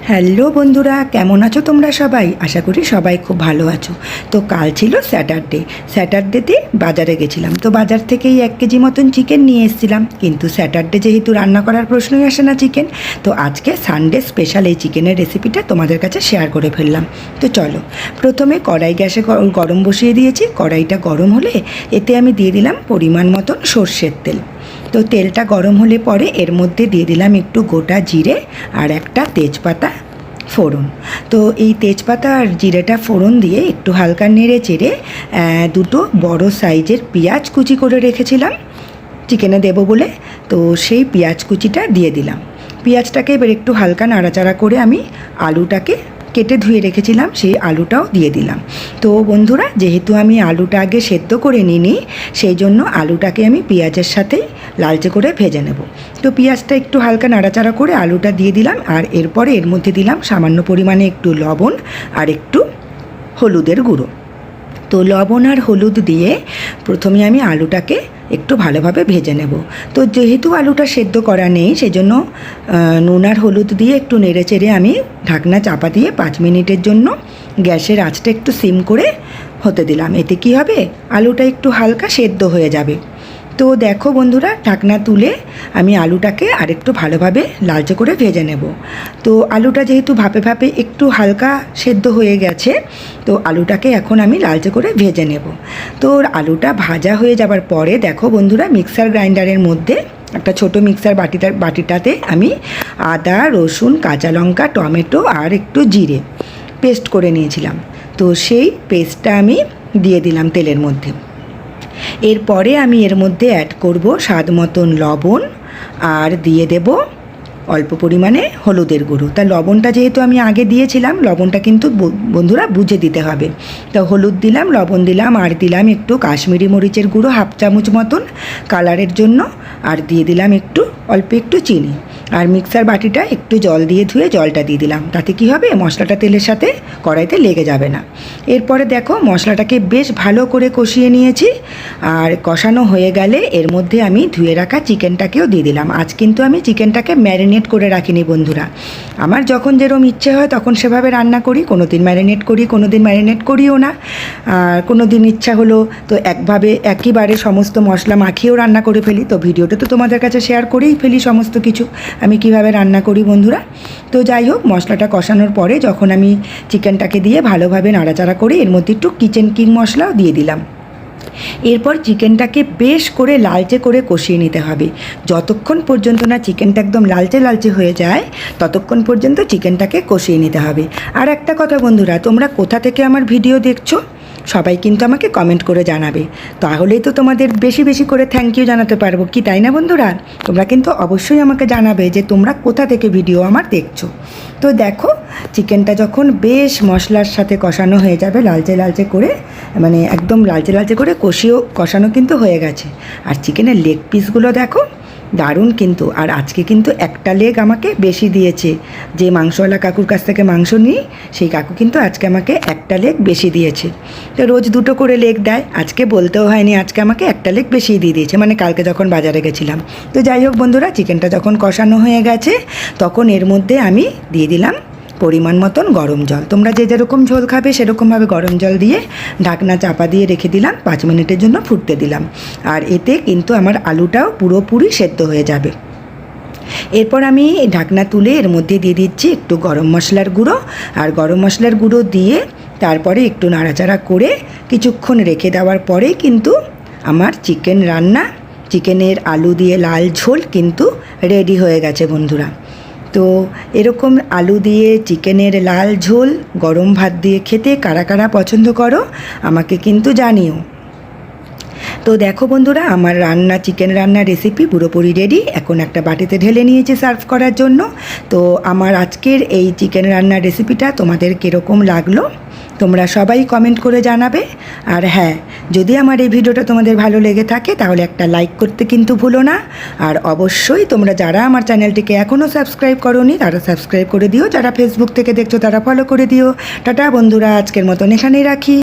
Hello বন্ধুরা, কেমন আছো তোমরা সবাই? আশা করি সবাই খুব ভালো আছো। তো কাল ছিল স্যাটারডেতে বাজারে গেছিলাম। তো বাজার থেকেই 1 কেজি মতন চিকেন নিয়ে এসেছিলাম, কিন্তু স্যাটারডে যেহেতু রান্না করার প্রশ্নই আসে না চিকেন, তো আজকে সানডে স্পেশাল এই চিকেনের রেসিপিটা তোমাদের কাছে শেয়ার করে ফেললাম। তো চলো, প্রথমে কড়াই গ্যাসে গরম বসিয়ে দিয়েছি। কড়াইটা গরম হলে এতে আমি দিয়ে দিলাম পরিমাণ মতন সর্ষের তেল। তো তেলটা গরম হলে পরে এর মধ্যে দিয়ে দিলাম একটু গোটা জিরে আর একটা তেজপাতা ফোড়ন। তো এই তেজপাতা আর জিরেটা ফোড়ন দিয়ে একটু হালকা নেড়ে চেড়ে দুটো বড় সাইজের পেঁয়াজ কুচি করে রেখেছিলাম চিকেনে দেবো বলে, তো সেই পেঁয়াজ কুচিটা দিয়ে দিলাম। পেঁয়াজটাকে এবার একটু হালকা নাড়াচাড়া করে আমি আলুটাকে কেটে ধুয়ে রেখেছিলাম, সেই আলুটাও দিয়ে দিলাম। তো বন্ধুরা, যেহেতু আমি আলুটা আগে সেদ্ধ করে নিই, সেই জন্য আলুটাকে আমি পেঁয়াজের সাথে লালচে করে ভেজে নেব। তো পেঁয়াজটা একটু হালকা নাড়াচাড়া করে আলুটা দিয়ে দিলাম, আর এরপরে এর মধ্যে দিলাম সামান্য পরিমাণে একটু লবণ আর একটু হলুদের গুঁড়ো। তো লবণ আর হলুদ দিয়ে প্রথমে আমি আলুটাকে একটু ভালোভাবে ভেজে নেব। তো যেহেতু আলুটা সেদ্ধ করা নেই, সেজন্য নুন আর হলুদ দিয়ে একটু নেড়ে চেড়ে আমি ঢাকনা চাপা দিয়ে 5 মিনিটের জন্য গ্যাসের আঁচটা একটু সিম করে হতে দিলাম। এতে কি হবে, আলুটা একটু হালকা সেদ্ধ হয়ে যাবে। তো দেখো বন্ধুরা, ঢাকনা তুলে আমি আলুটাকে আরেকটু ভালোভাবে লালচে করে ভেজে নেব। তো আলুটা যেহেতু ভাপে ভাপে একটু হালকা সেদ্ধ হয়ে গেছে, তো আলুটাকে এখন আমি লালচে করে ভেজে নেব। তো আলুটা ভাজা হয়ে যাবার পরে দেখো বন্ধুরা, মিক্সার গ্রাইন্ডারের মধ্যে একটা ছোট মিক্সার বাটিটাতে আমি আদা, রসুন, কাঁচা লঙ্কা, টমেটো আর একটু জিরে পেস্ট করে নিয়েছিলাম। তো সেই পেস্টটা আমি দিয়ে দিলাম তেলের মধ্যে। এরপরে আমি এর মধ্যে অ্যাড করব স্বাদ মতন লবণ, আর দিয়ে দেব অল্প পরিমাণে হলুদের গুঁড়ো। তা লবণটা যেহেতু আমি আগে দিয়েছিলাম, লবণটা কিন্তু বন্ধুরা বুঝে দিতে হবে। তো হলুদ দিলাম, লবণ দিলাম, আর দিলাম একটু কাশ্মীরি মরিচের গুঁড়ো 1/2 চামচ মতন কালারের জন্য, আর দিয়ে দিলাম অল্প একটু চিনি। আর মিক্সার বাটিটা একটু জল দিয়ে ধুয়ে জলটা দিয়ে দিলাম। তাতে কি হবে, মশলাটা তেলের সাথে কড়াইতে লেগে যাবে না। এরপরে দেখো, মশলাটাকে বেশ ভালো করে কষিয়ে নিয়েছি। আর কষানো হয়ে গেলে এর মধ্যে আমি ধুয়ে রাখা চিকেনটাকেও দিয়ে দিলাম। আজ কিন্তু আমি চিকেনটাকে ম্যারিনেট করে রাখিনি বন্ধুরা। আমার যখন যেরকম ইচ্ছে হয় তখন সেভাবে রান্না করি। কোনো দিন ম্যারিনেট করি, কোনো দিন ম্যারিনেট করিও না। আর কোনো দিন ইচ্ছা হলো তো একইবারে সমস্ত মশলা মাখিয়েও রান্না করে ফেলি। তো ভিডিওটা তো তোমাদের কাছে শেয়ার করেই ফেলি সমস্ত কিছু আমি কিভাবে রান্না করি বন্ধুরা। তো যাই হোক, মশলাটা কষানোর পরে যখন আমি চিকেনটাকে দিয়ে ভালোভাবে নাড়াচাড়া করে এর মধ্যে একটু কিচেন কিং মশলাও দিয়ে দিলাম। এরপর চিকেনটাকে বেশ করে লালচে করে কষিয়ে নিতে হবে। যতক্ষণ পর্যন্ত না চিকেনটা একদম লালচে লালচে হয়ে যায়, ততক্ষণ পর্যন্ত চিকেনটাকে কষিয়ে নিতে হবে। আর একটা কথা বন্ধুরা, তোমরা কোথা থেকে আমার ভিডিও দেখছো সবাই কিন্তু আমাকে কমেন্ট করে জানাবে, তাহলেই তো তোমাদের বেশি বেশি করে থ্যাংক ইউ জানাতে পারবো, কি তাই না বন্ধুরা? তোমরা কিন্তু অবশ্যই আমাকে জানাবে যে তোমরা কোথা থেকে ভিডিও আমার দেখছো। তো দেখো, চিকেনটা যখন বেশ মশলার সাথে কষানো হয়ে যাবে লালচে লালচে করে, মানে একদম লালচে লালচে করে কষানো কিন্তু হয়ে গেছে। আর চিকেনের লেগ পিসগুলো দেখো দারুণ কিন্তু। আর আজকে কিন্তু একটা লেগ আমাকে বেশি দিয়েছে। যে মাংসওয়ালা কাকুর কাছ থেকে মাংস নিই, সেই কাকু কিন্তু আজকে আমাকে একটা লেগ বেশি দিয়েছে। তো রোজ 2টো করে লেগ দেয়, আজকে বলতেও হয়নি, আজকে আমাকে একটা লেগ বেশি দিয়ে দিয়েছে, মানে কালকে যখন বাজারে গেছিলাম। তো যাই হোক বন্ধুরা, চিকেনটা যখন কষানো হয়ে গেছে, তখন এর মধ্যে আমি দিয়ে দিলাম পরিমাণ মতন গরম জল। তোমরা যে যেরকম ঝোল খাবে সেরকমভাবে গরম জল দিয়ে ঢাকনা চাপা দিয়ে রেখে দিলাম, 5 মিনিটের জন্য ফুটতে দিলাম। আর এতে কিন্তু আমার আলুটাও পুরোপুরি সেদ্ধ হয়ে যাবে। এরপর আমি ঢাকনা তুলে এর মধ্যে দিয়ে দিচ্ছি একটু গরম মশলার গুঁড়ো। আর গরম মশলার গুঁড়ো দিয়ে তারপরে একটু নাড়াচাড়া করে কিছুক্ষণ রেখে দেওয়ার পরে কিন্তু আমার চিকেনের আলু দিয়ে লাল ঝোল কিন্তু রেডি হয়ে গেছে বন্ধুরা। তো এরকম আলু দিয়ে চিকেনের লাল ঝোল গরম ভাত দিয়ে খেতে কারা কারা পছন্দ করো আমাকে কিন্তু জানিও। তো দেখো বন্ধুরা, আমার চিকেন রান্নার রেসিপি পুরোপুরি রেডি। এখন একটা বাটিতে ঢেলে নিয়েছি সার্ভ করার জন্য। তো আমার আজকের এই চিকেন রান্নার রেসিপিটা তোমাদের কীরকম লাগলো তোমরা সবাই কমেন্ট করে জানাবে। আর হ্যাঁ, যদি আমার এই ভিডিওটা তোমাদের ভালো লেগে থাকে তাহলে একটা লাইক করতে কিন্তু ভুলো না। আর অবশ্যই তোমরা যারা আমার চ্যানেলটিকে এখনও সাবস্ক্রাইব করোনি তারা সাবস্ক্রাইব করে দিও, যারা ফেসবুক থেকে দেখছো তারা ফলো করে দিও। টাটা বন্ধুরা, আজকের মতন এখানেই রাখি।